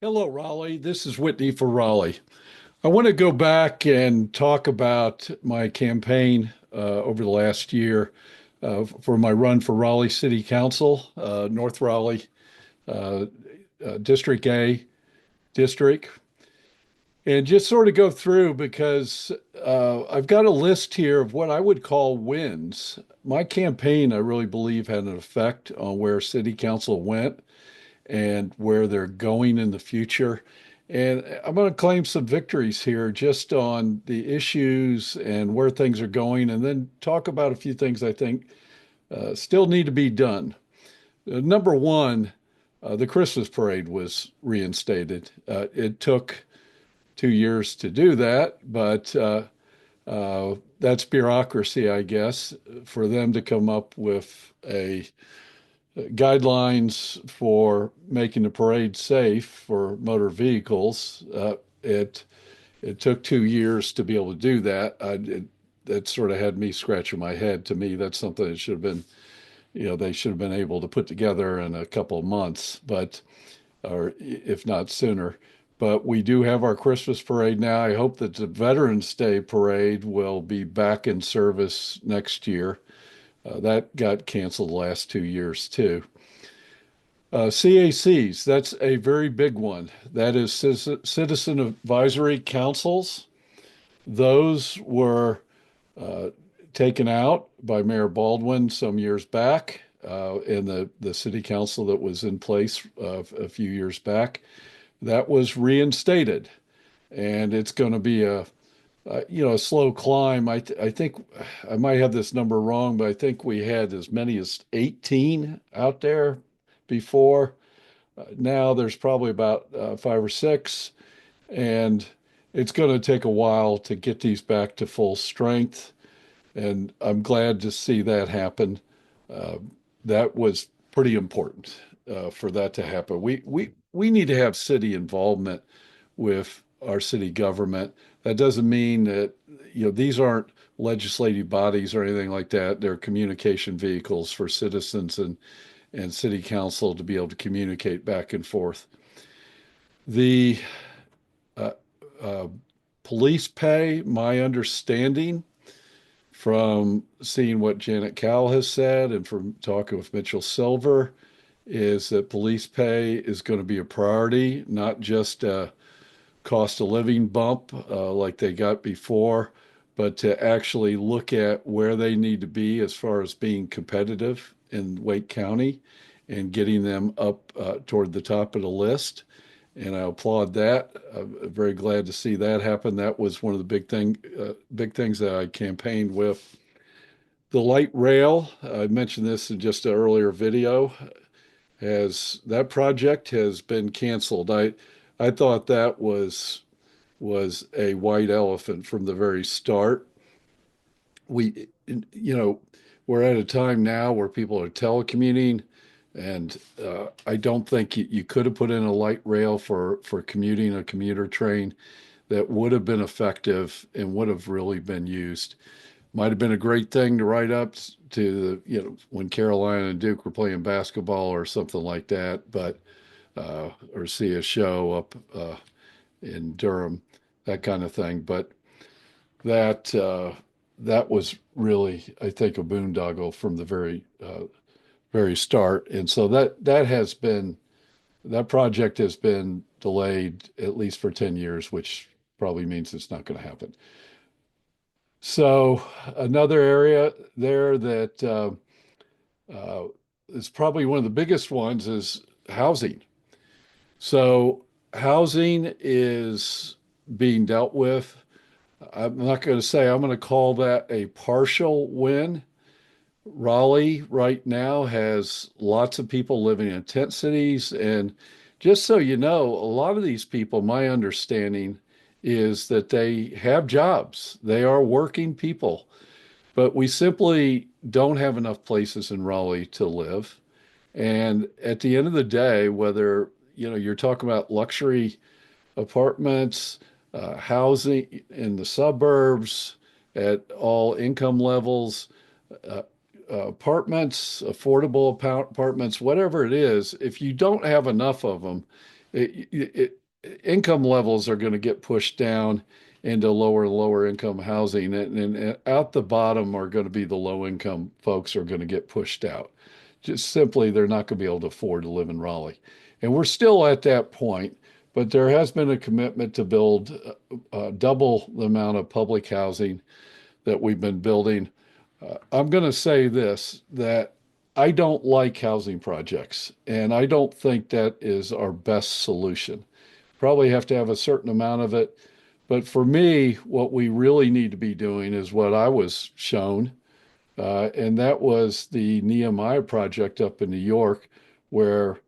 Hello, Raleigh. This is Whitney for Raleigh. I want to go back and talk about my campaign over the last year for my run for Raleigh City Council, North Raleigh, uh, District A district, and just sort of go through because I've got a list here of what I would call wins. My campaign, I really believe, had an effect on where City Council went and where they're going in the future. And I'm going to claim some victories here just on the issues and where things are going, and then talk about a few things I think still need to be done. Number one, the Christmas parade was reinstated. It took 2 years to do that, but that's bureaucracy, I guess, for them to come up with a guidelines for making the parade safe for motor vehicles. It took 2 years to be able to do that. That sort of had me scratching my head. To me, that's something that should have been, they should have been able to put together in a couple of months, but or if not sooner. But we do have our Christmas parade now. I hope that the Veterans Day parade will be back in service next year. That got canceled the last 2 years too. CACs, that's a very big one. That is Citizen Advisory Councils. Those were uh, taken out by Mayor Baldwin some years back in the city council that was in place a few years back. That was reinstated, and it's going to be a slow climb. I think I might have this number wrong, but I think we had as many as 18 out there before. Now there's probably about five or six, and it's going to take a while to get these back to full strength. And I'm glad to see that happen. Uh, that was pretty important for that to happen. We need to have city involvement with our city government. That doesn't mean that, these aren't legislative bodies or anything like that. They're communication vehicles for citizens and city council to be able to communicate back and forth. The uh, uh, police pay, my understanding from seeing what Janet Cowell has said and from talking with Mitchell Silver, is that police pay is going to be a priority, not just a cost of living bump like they got before, but to actually look at where they need to be as far as being competitive in Wake County and getting them up toward the top of the list. And I applaud that. I'm very glad to see that happen. That was one of the big things that I campaigned with. The light rail, I mentioned this in just an earlier video, has that project has been canceled. I thought that was a white elephant from the very start. We, you know, we're at a time now where people are telecommuting, and I don't think you could have put in a light rail for commuting, a commuter train that would have been effective and would have really been used. Might have been a great thing to write up to when Carolina and Duke were playing basketball or something like that, but or see a show up in Durham, that kind of thing. But that that was really, I think, a boondoggle from the very start. And so that project has been delayed at least for 10 years, which probably means it's not going to happen. So another area there that uh, is probably one of the biggest ones is housing. So housing is being dealt with. I'm not going to say I'm going to call that a partial win. Raleigh right now has lots of people living in tent cities. And just so you know, a lot of these people, my understanding is that they have jobs, they are working people, but we simply don't have enough places in Raleigh to live. And at the end of the day, whether you're talking about luxury apartments, housing in the suburbs at all income levels, uh, apartments, affordable apartments, whatever it is, if you don't have enough of them, income levels are going to get pushed down into lower income housing, and out the bottom are going to be the low income folks are going to get pushed out. Just simply, they're not going to be able to afford to live in Raleigh. And we're still at that point, but there has been a commitment to build double the amount of public housing that we've been building. I'm going to say this, that I don't like housing projects, and I don't think that is our best solution. Probably have to have a certain amount of it. But for me, what we really need to be doing is what I was shown, and that was the Nehemiah project up in New York, where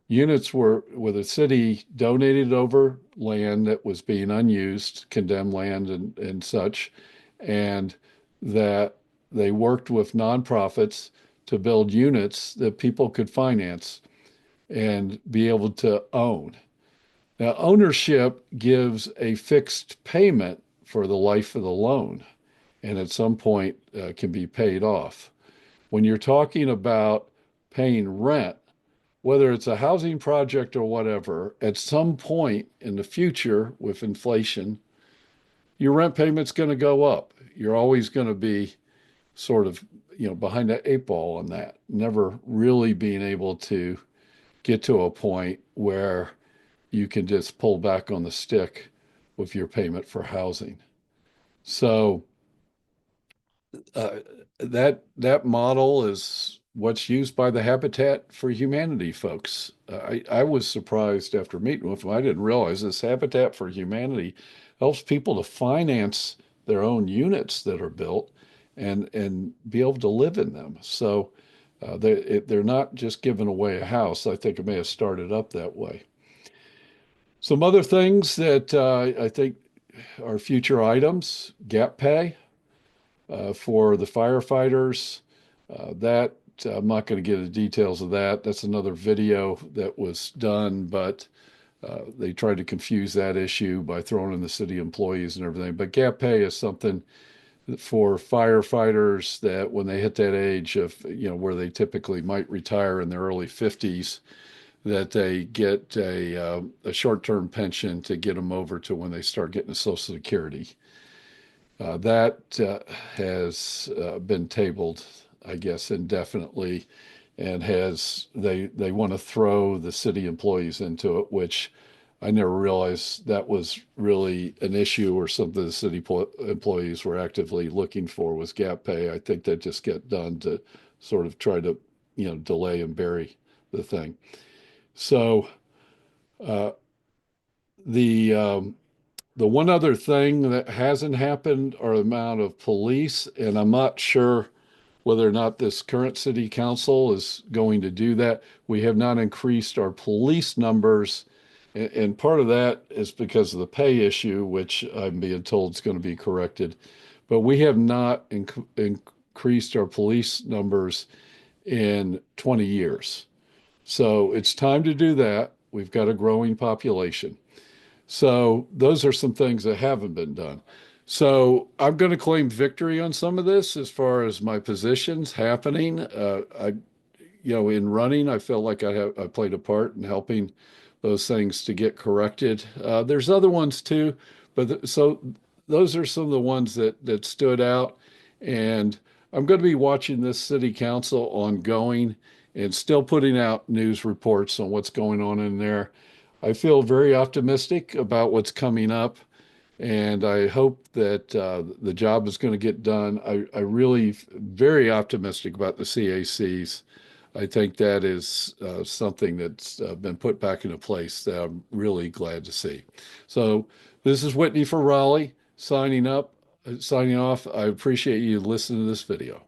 where the city donated over land that was being unused, condemned land and such, and that they worked with nonprofits to build units that people could finance and be able to own. Now, ownership gives a fixed payment for the life of the loan, and at some point can be paid off. When you're talking about paying rent, whether it's a housing project or whatever, at some point in the future with inflation, your rent payment's going to go up. You're always going to be sort of, behind that eight ball on that, never really being able to get to a point where you can just pull back on the stick with your payment for housing. So uh, that model is what's used by the Habitat for Humanity folks. I was surprised after meeting with them. I didn't realize this Habitat for Humanity helps people to finance their own units that are built and be able to live in them. So they're not just giving away a house. I think it may have started up that way. Some other things that I think are future items: gap pay for the firefighters. That I'm not going to get into details of that. That's another video that was done, but they tried to confuse that issue by throwing in the city employees and everything. But gap pay is something for firefighters that when they hit that age of, where they typically might retire in their early 50s, that they get a short-term pension to get them over to when they start getting to Social Security. That has been tabled, I guess, indefinitely, and they want to throw the city employees into it, which I never realized that was really an issue or something the city employees were actively looking for, was gap pay. I think that just get done to sort of try to, delay and bury the thing. So uh, the the one other thing that hasn't happened are the amount of police, and I'm not sure whether or not this current city council is going to do that. We have not increased our police numbers, and part of that is because of the pay issue, which I'm being told is going to be corrected. But we have not increased our police numbers in 20 years. So it's time to do that. We've got a growing population. So those are some things that haven't been done. So I'm going to claim victory on some of this as far as my positions happening. In running, I felt like I played a part in helping those things to get corrected. There's other ones too, so those are some of the ones that stood out. And I'm going to be watching this city council ongoing and still putting out news reports on what's going on in there. I feel very optimistic about what's coming up, and I hope that the job is going to get done. I really very optimistic about the CACs. I think that is something that's been put back into place that I'm really glad to see. So this is Whitney for Raleigh signing off. I appreciate you listening to this video.